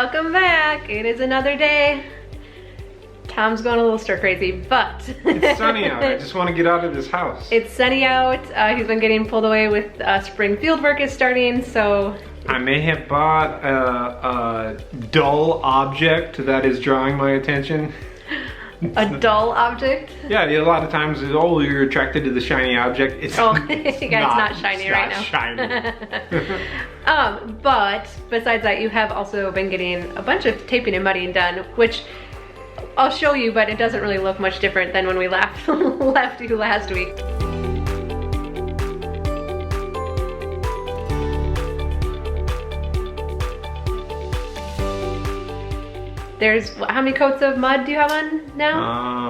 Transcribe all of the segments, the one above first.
Welcome back. It is another day. Tom's going a little stir crazy, but it's sunny out. I just want to get out of this house. It's sunny out. He's been getting pulled away with spring field work is starting, so I may have bought a dull object that is drawing my attention. A dull object? Yeah, a lot of times, oh, you're attracted to the shiny object. It's, yeah, it's not shiny right now. Shiny. But besides that, you have also been getting a bunch of taping and muddying done, which I'll show you, but it doesn't really look much different than when we left you last week. There's, how many coats of mud do you have on now?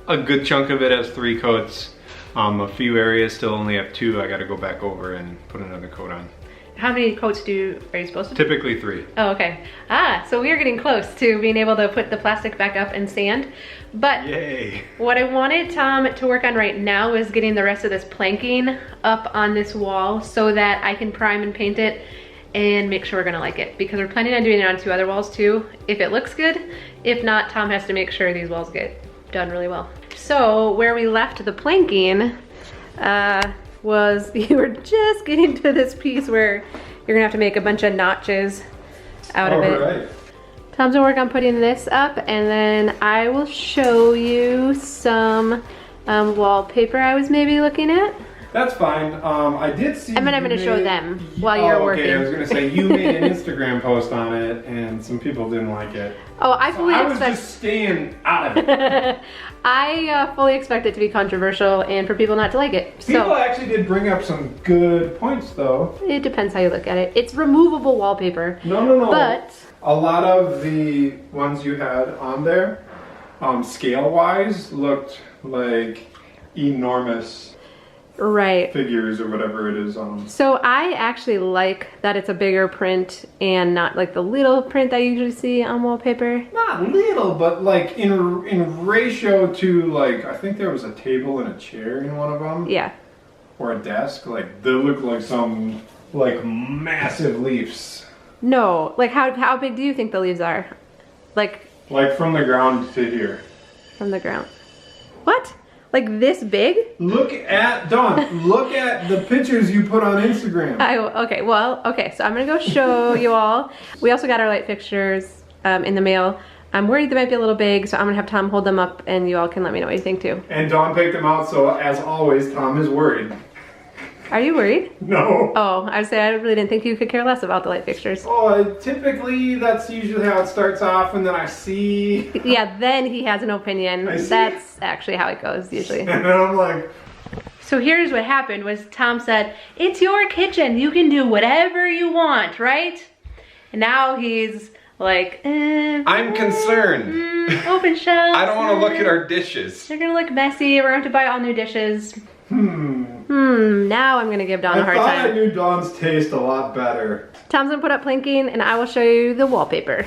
A good chunk of it has 3 coats. A few areas still only have 2. I gotta go back over and put another coat on. How many coats are you supposed to do? Typically 3. Oh, okay. So we are getting close to being able to put the plastic back up and sand. But yay. What I wanted Tom to work on right now is getting the rest of this planking up on this wall so that I can prime and paint it and make sure we're gonna like it, because we're planning on doing it on 2 other walls too, if it looks good. If not, Tom has to make sure these walls get done really well. So where we left the planking was you were just getting to this piece where you're gonna have to make a bunch of notches out of it. Right. Tom's gonna work on putting this up, and then I will show you some wallpaper I was maybe looking at. That's fine. I did see. And then I'm going to show them while you're working. Okay, I was going to say you made an Instagram post on it, and some people didn't like it. Oh, I fully expect. I was just staying out of it. I fully expect it to be controversial and for people not to like it. People actually did bring up some good points, though. It depends how you look at it. It's removable wallpaper. No. But a lot of the ones you had on there, scale-wise, looked like enormous. Right. Figures or whatever it is on. So I actually like that it's a bigger print and not like the little print that you usually see on wallpaper. Not little, but like in ratio to, like, I think there was a table and a chair in one of them. Yeah. Or a desk. Like, they look like some, like, massive leaves. No, like how big do you think the leaves are? Like from the ground to here. From the ground. What? Like this big? Look at, Dawn, look at the pictures you put on Instagram. Okay, so I'm gonna go show you all. We also got our light fixtures in the mail. I'm worried they might be a little big, so I'm gonna have Tom hold them up and you all can let me know what you think too. And Dawn picked them out, so as always, Tom is worried. Are you worried? No. Oh, I really didn't think you could care less about the light fixtures. Oh, typically that's usually how it starts off, and then I see. Yeah, then he has an opinion. That's actually how it goes usually. And then I'm like. So here's what happened was Tom said, "It's your kitchen. You can do whatever you want, right?" And now he's like, I'm concerned. Open shelves. I don't want to look at our dishes. They're gonna look messy. We're gonna have to buy all new dishes. Now I'm gonna give Dawn a hard time. I thought I knew Dawn's taste a lot better. Tom's gonna put up planking and I will show you the wallpaper.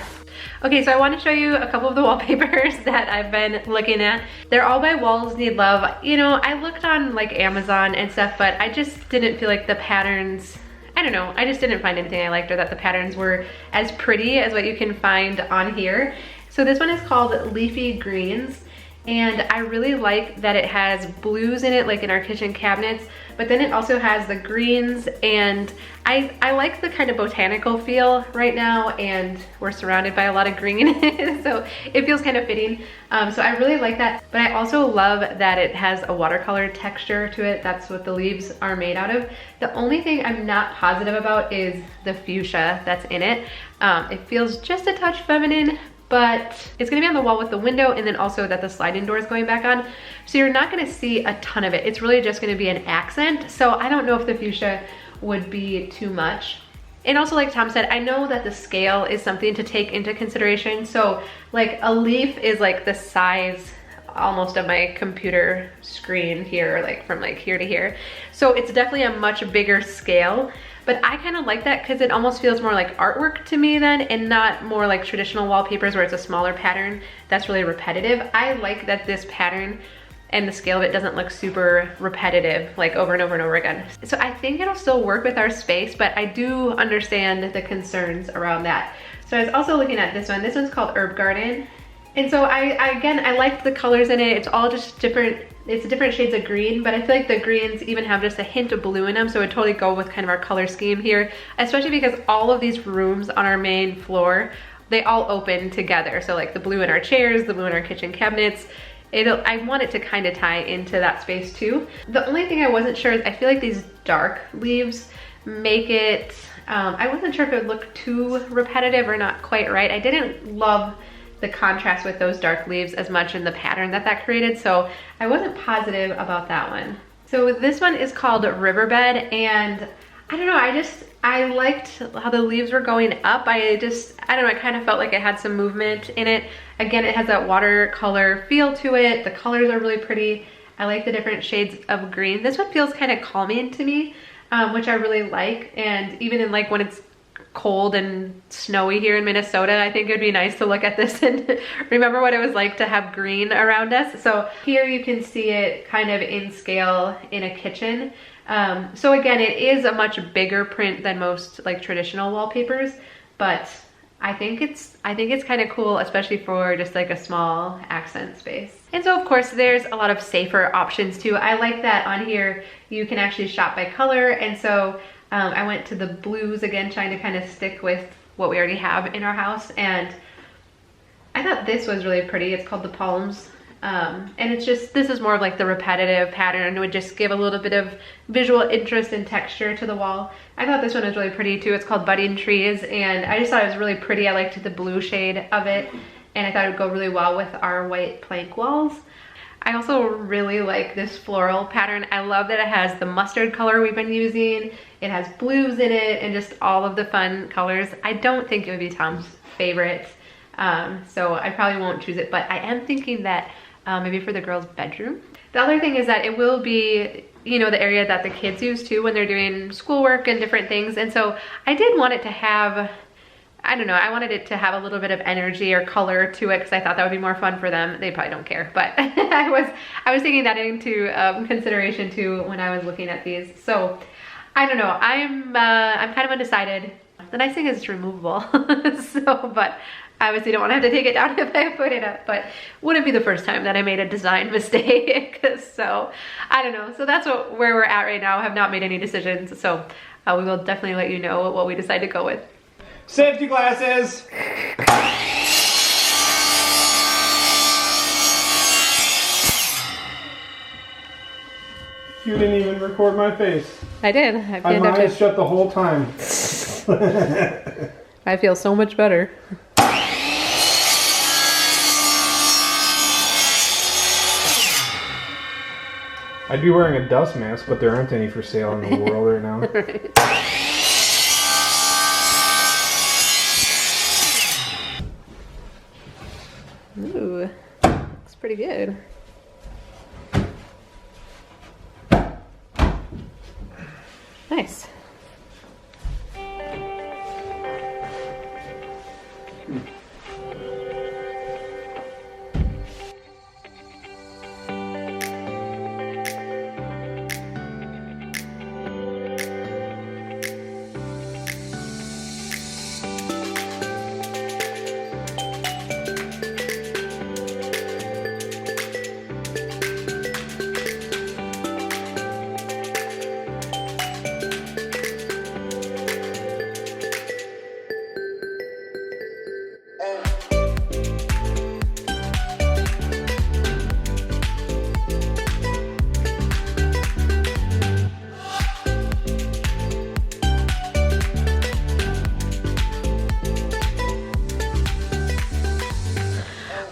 Okay, so I want to show you a couple of the wallpapers that I've been looking at. They're all by Walls Need Love. You know, I looked on like Amazon and stuff, but I just didn't feel like the patterns, I don't know, I just didn't find anything I liked or that the patterns were as pretty as what you can find on here. So this one is called Leafy Greens. And I really like that it has blues in it, like in our kitchen cabinets, but then it also has the greens, and I like the kind of botanical feel right now, and we're surrounded by a lot of green, so it feels kind of fitting. So I really like that, but I also love that it has a watercolor texture to it. That's what the leaves are made out of. The only thing I'm not positive about is the fuchsia that's in it. It feels just a touch feminine, but it's gonna be on the wall with the window, and then also that the sliding door is going back on. So you're not gonna see a ton of it. It's really just gonna be an accent. So I don't know if the fuchsia would be too much. And also, like Tom said, I know that the scale is something to take into consideration. So like a leaf is like the size almost of my computer screen here, like from like here to here. So it's definitely a much bigger scale. But I kind of like that because it almost feels more like artwork to me then, and not more like traditional wallpapers where it's a smaller pattern that's really repetitive. I like that this pattern and the scale of it doesn't look super repetitive, like over and over and over again. So I think it'll still work with our space, but I do understand the concerns around that. So I was also looking at this one. This one's called Herb Garden. And so I liked the colors in it. It's all just different, it's different shades of green, but I feel like the greens even have just a hint of blue in them, so it would totally go with kind of our color scheme here, especially because all of these rooms on our main floor, they all open together. So like the blue in our chairs, the blue in our kitchen cabinets, I want it to kind of tie into that space too. The only thing I wasn't sure is I feel like these dark leaves make it, I wasn't sure if it would look too repetitive or not quite right. I didn't love the contrast with those dark leaves as much in the pattern that created, so I wasn't positive about that one. So this one is called Riverbed, and I don't know, I liked how the leaves were going up. I don't know, I kind of felt like it had some movement in it. Again, it has that watercolor feel to it. The colors are really pretty. I like the different shades of green. This one feels kind of calming to me, which I really like. And even in like when it's cold and snowy here in Minnesota, I think it'd be nice to look at this and remember what it was like to have green around us. So here you can see it kind of in scale in a kitchen. So again, it is a much bigger print than most like traditional wallpapers, but I think it's kind of cool, especially for just like a small accent space. And so of course there's a lot of safer options too. I like that on here you can actually shop by color, and so I went to the blues again, trying to kind of stick with what we already have in our house, and I thought this was really pretty. It's called the Palms. And it's just, this is more of like the repetitive pattern, and it would just give a little bit of visual interest and texture to the wall. I thought this one was really pretty too. It's called Budding Trees, and I just thought it was really pretty. I liked the blue shade of it, and I thought it would go really well with our white plank walls. I also really like this floral pattern. I love that it has the mustard color we've been using. It has blues in it and just all of the fun colors. I don't think it would be Tom's favorite, so I probably won't choose it, but I am thinking that maybe for the girls' bedroom. The other thing is that it will be, you know, the area that the kids use too when they're doing schoolwork and different things. And so I did want it to have, I don't know, I wanted it to have a little bit of energy or color to it because I thought that would be more fun for them. They probably don't care, but I was taking that into consideration too when I was looking at these. So I don't know, I'm kind of undecided. The nice thing is it's removable, so, but obviously don't want to have to take it down if I put it up, but wouldn't be the first time that I made a design mistake. So I don't know. So that's where we're at right now. I have not made any decisions. So we will definitely let you know what we decide to go with. Safety glasses! You didn't even record my face. I did. My eyes shut the whole time. I feel so much better. I'd be wearing a dust mask, but there aren't any for sale in the world right now. Ooh, looks pretty good. Nice.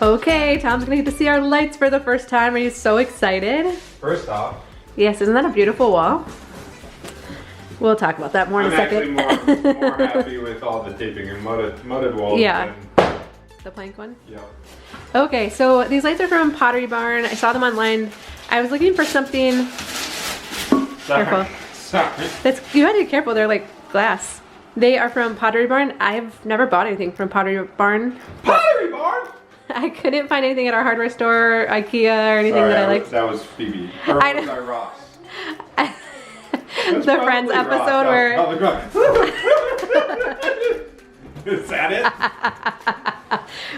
Okay, Tom's gonna get to see our lights for the first time. Are you so excited? First off, yes, isn't that a beautiful wall? We'll talk about that more in a second. I'm actually more happy with all the taping and mudded walls. Yeah. The plank one? Yep. Okay, so these lights are from Pottery Barn. I saw them online. I was looking for something. Careful. Sorry. You have to be careful, they're like glass. They are from Pottery Barn. I've never bought anything from Pottery Barn. Pottery Barn? I couldn't find anything at our hardware store, IKEA, or anything that I liked. That was Phoebe. Or was I Ross? The Friends episode where... Is that it?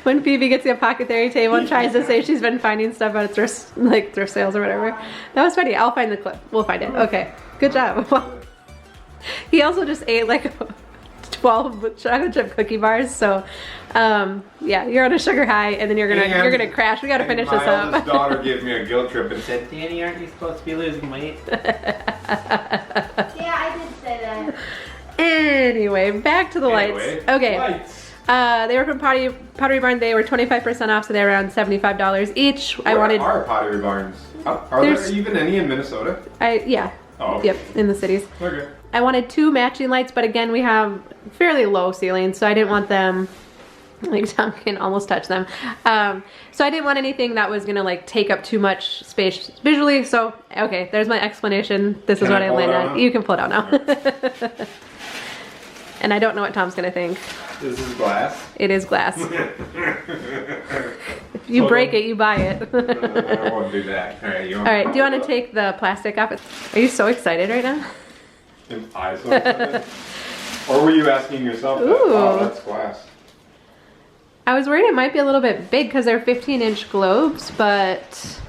When Phoebe gets the apothecary table and tries to say she's been finding stuff at thrift sales or whatever. That was funny. I'll find the clip. We'll find it. Okay. Good job. Well, he also just ate like 12 chocolate chip cookie bars. So, yeah, you're on a sugar high, and then you're gonna crash. We gotta finish this up. My oldest daughter gave me a guilt trip and said, "Danny, aren't you supposed to be losing weight?" Yeah, I did say that. Anyway, back to the lights. Okay. Lights. They were from Pottery Barn. They were 25% off, so they're around $75 each. Where are Pottery Barns? Are there even any in Minnesota? Yeah. Oh. Yep, in the cities. Okay. I wanted 2 matching lights, but again, we have fairly low ceilings, so I didn't want them, like Tom can almost touch them. So I didn't want anything that was gonna like take up too much space visually, so okay, there's my explanation. This is what I landed on. You can pull it out now. Okay. And I don't know what Tom's gonna think. This is glass? It is glass. If you break it, you buy it. I won't do that. Alright, do you want to take the plastic off? Are you so excited right now? Am I so excited? Or were you asking yourself that? Oh, that's glass. I was worried it might be a little bit big because they're 15-inch globes, but...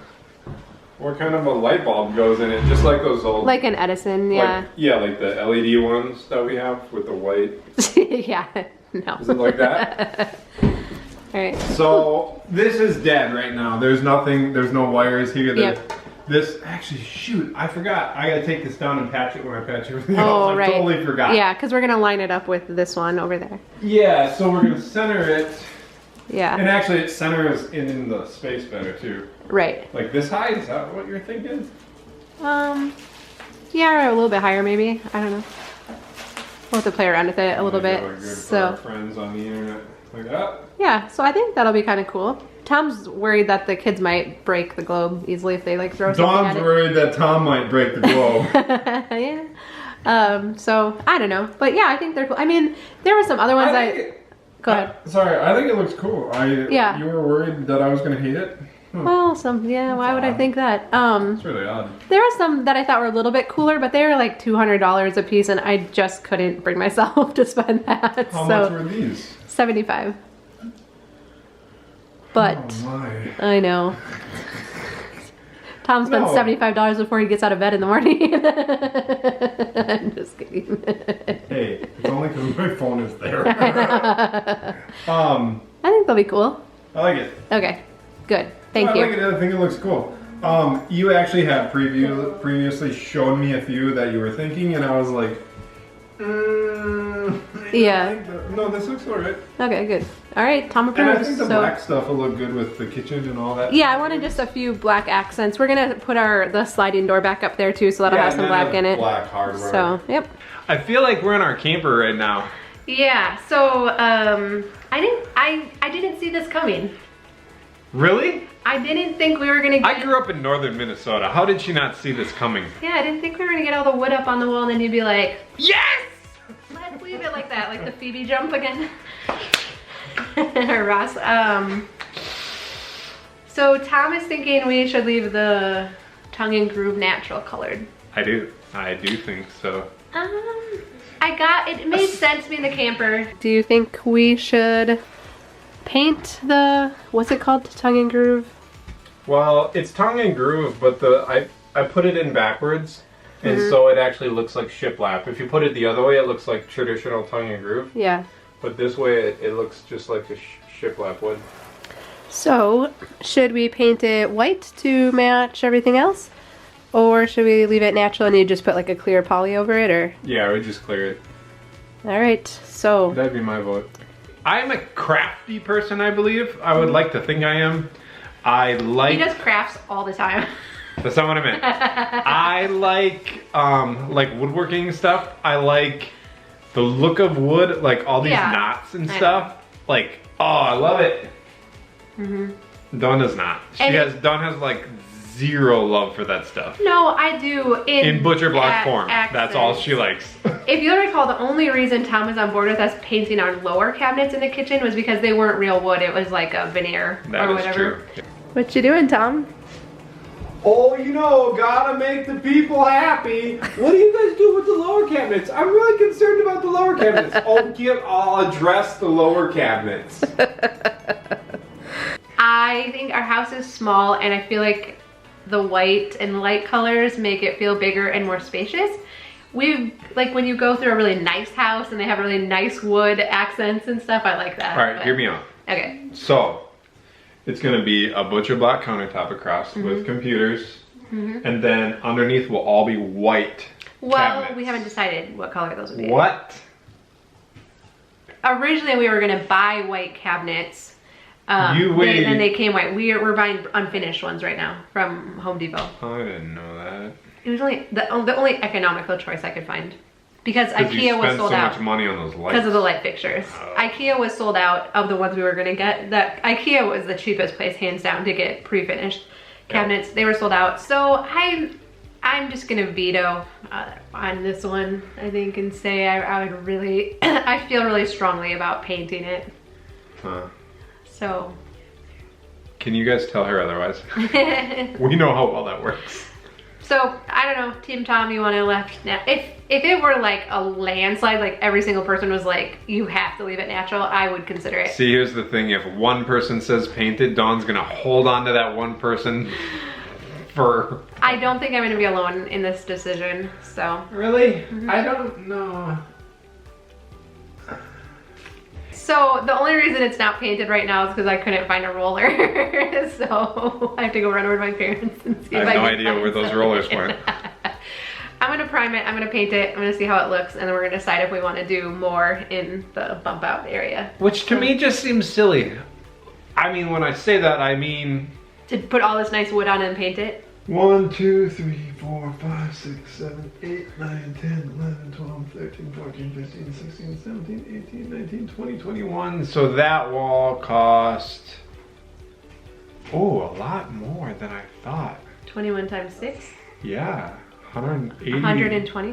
What kind of a light bulb goes in it? Just like those old... Like an Edison, yeah. Like the LED ones that we have with the white. Yeah, no. Is it like that? Alright. So, this is dead right now. There's nothing, there's no wires here. Yep. This, actually, shoot, I forgot. I gotta take this down and patch it when I patch everything else. I right. totally forgot. Yeah, because we're gonna line it up with this one over there. Yeah, so we're gonna center it. Yeah. And actually, it centers in the space better, too. Right. Like this high? Is that what you're thinking? Yeah, or a little bit higher maybe. I don't know. We'll have to play around with it a little bit. Good So for our friends on the internet like that. Yeah, so I think that'll be kind of cool. Tom's worried that the kids might break the globe easily if they like throw something at it. Tom's worried that Tom might break the globe. Yeah. So I don't know, but yeah, I think they're cool. I mean, there were some other ones Go ahead. Sorry, I think it looks cool. Yeah. You were worried that I was gonna hate it? Well, why would I think that? It's really odd. There are some that I thought were a little bit cooler, but they were like $200 a piece, and I just couldn't bring myself to spend that. How much were these? $75. But oh my. I know. Tom spends $75 before he gets out of bed in the morning. I'm just kidding. Hey, it's only because my phone is there. I think they'll be cool. I like it. Okay, good. Thank you. I like it. I think it looks cool. You actually had previously shown me a few that you were thinking, and I was like, yeah. No, this looks alright. Okay, good. Alright, Tom approves. And I think the black stuff will look good with the kitchen and all that. Yeah, I wanted just a few black accents. We're gonna put the sliding door back up there too, so that'll have some black in it. Black hardware. So, yep. I feel like we're in our camper right now. Yeah, so I didn't see this coming. Really? I didn't think we were gonna get... I grew up in northern Minnesota. How did she not see this coming? Yeah, I didn't think we were gonna get all the wood up on the wall and then you'd be like, yes! Let's leave it like that, like the Phoebe jump again. Ross. So Tom is thinking we should leave the tongue and groove natural colored. I do think so. It made sense to me in the camper. Do you think we should paint the, what's it called, tongue and groove? Well, it's tongue and groove, but I put it in backwards, and so it actually looks like shiplap. If you put it the other way, it looks like traditional tongue and groove. Yeah. But this way, it looks just like the shiplap would. So, should we paint it white to match everything else? Or should we leave it natural and you just put like a clear poly over it, or? Yeah, we just clear it. Alright, so. That'd be my vote. I'm a crafty person, I believe. I would like to think I am. He does crafts all the time. That's not what I meant. I like woodworking stuff. I like the look of wood, like all these knots and stuff. Like, oh, I love it. Dawn does not. Dawn has like zero love for that stuff. No, I do. In butcher block form. accents. That's all she likes. If you recall, the only reason Tom was on board with us painting our lower cabinets in the kitchen was because they weren't real wood. It was like a veneer That or is whatever. true. What you doing, Tom? Oh, you know, gotta make the people happy. What do you guys do with the lower cabinets? I'm really concerned about the lower cabinets. I'll address the lower cabinets. I think our house is small, and I feel like the white and light colors make it feel bigger and more spacious. Like when you go through a really nice house and they have really nice wood accents and stuff, I like that. All right, hear me out. Okay. So, it's gonna be a butcher block countertop across with computers, and then underneath will all be white cabinets. We haven't decided what color those would be. What? Originally, we were gonna buy white cabinets. You waited. And they came white. We're buying unfinished ones right now from Home Depot. I didn't know that. It was only the only economical choice I could find, because IKEA was sold so out much money on those lights. because of the light fixtures. Oh. IKEA was sold out of the ones we were gonna get. That IKEA was the cheapest place, hands down, to get pre-finished cabinets. They were sold out. So I'm just gonna veto on this one, I think, and say I would really, I feel really strongly about painting it. Huh. So. Can you guys tell her otherwise? We know how well that works. So, I don't know, Team Tom, you want to left now. If it were like a landslide, like every single person was like, you have to leave it natural, I would consider it. See, here's the thing. If one person says paint it, Dawn's gonna hold on to that one person for... I don't think I'm going to be alone in this decision, so. Really? I don't know. So, the only reason it's not painted right now is because I couldn't find a roller. So, I have to go run over to my parents and see if I have can no idea find where those something. rollers went. I'm gonna prime it, I'm gonna paint it, I'm gonna see how it looks, and then we're gonna decide if we want to do more in the bump out area. Which to me just seems silly. I mean, when I say that, I mean... To put all this nice wood on and paint it? 1, 2, 3, 4, 5, 6, 7, 8, 9, 10, 11, 12, 13, 14, 15, 16, 17, 18, 19, 20, 21. So that wall cost... Oh, a lot more than I thought. 21 times 6? Yeah. 180. 120?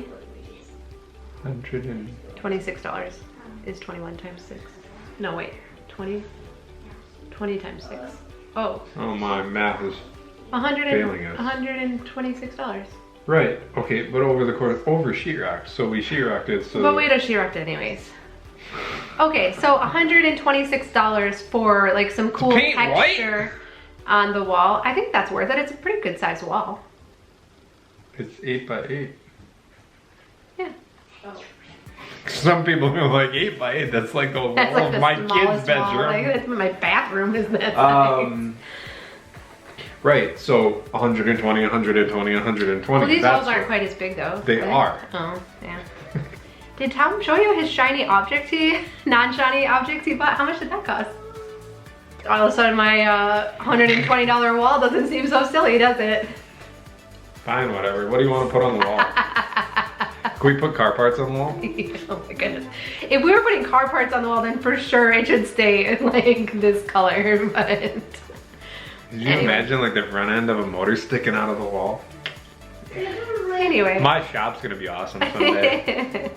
100 and... $26 is 21 times 6. No, wait. 20 times 6. Oh. Oh, my math is... failing us. $126. Right. Okay, but over the course, over sheetrock. So we sheetrocked it. So. But we just sheetrocked it anyways. Okay, so $126 for like some cool paint texture on the wall. I think that's worth it. It's a pretty good sized wall. It's 8 by 8. Yeah. Some people are like 8 by 8. That's like the wall That's like of the my kid's smallest wall. bedroom. Like, that's my bathroom is that size. Right, so 120, 120, 120. Well, these That's walls aren't what- quite as big though. They are. Oh, yeah. Did Tom show you his shiny object non-shiny objects he bought? How much did that cost? All of a sudden my $120 wall doesn't seem so silly, does it? Fine, whatever. What do you want to put on the wall? Can we put car parts on the wall? Oh my goodness. If we were putting car parts on the wall, then for sure it should stay like this color, but... Did you imagine like the front end of a motor sticking out of the wall? Anyway. My shop's gonna be awesome someday.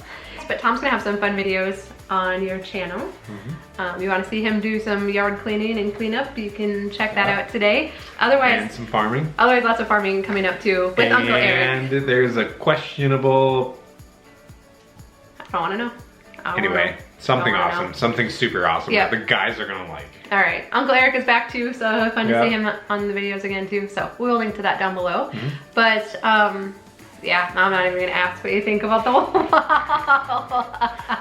But Tom's gonna have some fun videos on your channel. You want to see him do some yard cleaning and cleanup, you can check that out today. Otherwise, And some farming. Otherwise, lots of farming coming up too with Uncle Eric. And there's a questionable... I don't want to know. Anyway, something Don't wanna awesome. know. Something super awesome Yeah. that the guys are gonna like. All right, Uncle Eric is back too, so fun to Yeah. see him on the videos again too. So we'll link to that down below. But yeah, I'm not even gonna ask what you think about the wall.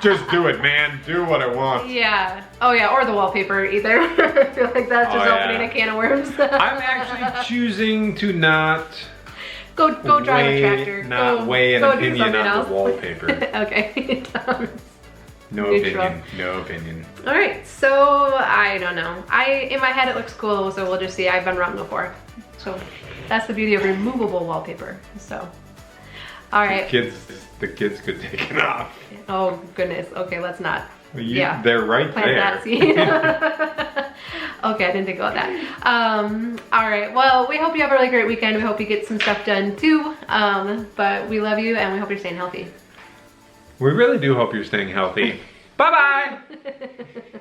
Just do it, man. Do what I want. Yeah. Oh yeah, or the wallpaper either. I feel like that's just opening a can of worms. I'm actually choosing to not go drive a tractor. Not weigh an go do opinion something on else. the wallpaper. Okay. No Neutral. opinion. No opinion. All right, so I don't know. In my head it looks cool, so we'll just see. I've been wrong before. So that's the beauty of removable wallpaper. So, all right. The kids could take it off. Oh goodness. Okay, let's not. Yeah, they're right Plant there. that seed. Okay, I didn't think about that. All right, well, we hope you have a really great weekend. We hope you get some stuff done too. But we love you and we hope you're staying healthy. We really do hope you're staying healthy. Bye-bye.